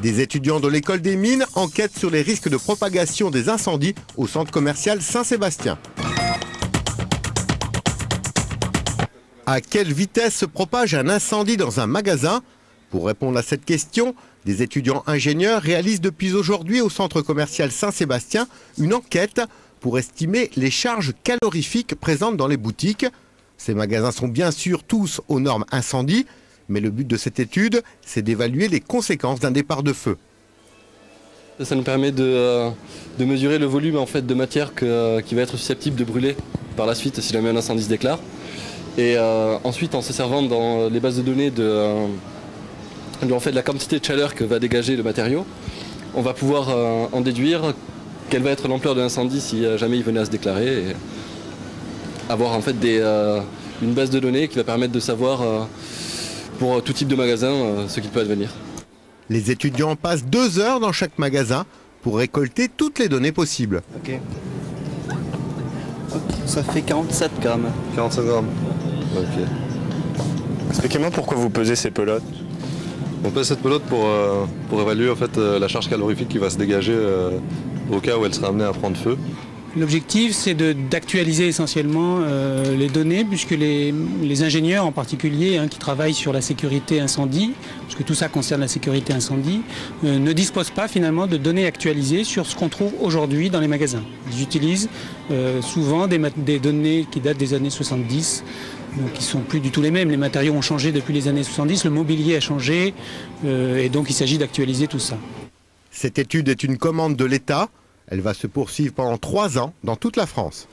Des étudiants de l'école des mines enquêtent sur les risques de propagation des incendies au centre commercial Saint-Sébastien. À quelle vitesse se propage un incendie dans un magasin? Pour répondre à cette question, des étudiants ingénieurs réalisent depuis aujourd'hui au centre commercial Saint-Sébastien une enquête pour estimer les charges calorifiques présentes dans les boutiques. Ces magasins sont bien sûr tous aux normes incendie, mais le but de cette étude, c'est d'évaluer les conséquences d'un départ de feu. Ça nous permet de mesurer le volume en fait, de matière qui va être susceptible de brûler par la suite si jamais un incendie se déclare. Et ensuite, en se servant dans les bases de données de la quantité de chaleur que va dégager le matériau, on va pouvoir en déduire quelle va être l'ampleur de l'incendie si jamais il venait à se déclarer. Et avoir en fait une base de données qui va permettre de savoir pour tout type de magasin ce qu'il peut advenir. Les étudiants passent 2 heures dans chaque magasin pour récolter toutes les données possibles. Ok. Ça fait 47 grammes. 47 grammes. Ok. Expliquez-moi pourquoi vous pesez ces pelotes. On pèse cette pelote pour évaluer en fait, la charge calorifique qui va se dégager au cas où elle serait amenée à prendre feu. L'objectif, c'est d'actualiser essentiellement les données, puisque les ingénieurs en particulier qui travaillent sur la sécurité incendie, parce que tout ça concerne la sécurité incendie, ne disposent pas finalement de données actualisées sur ce qu'on trouve aujourd'hui dans les magasins. Ils utilisent souvent des données qui datent des années 70, donc qui ne sont plus du tout les mêmes. Les matériaux ont changé depuis les années 70, le mobilier a changé, et donc il s'agit d'actualiser tout ça. Cette étude est une commande de l'État. Elle va se poursuivre pendant 3 ans dans toute la France.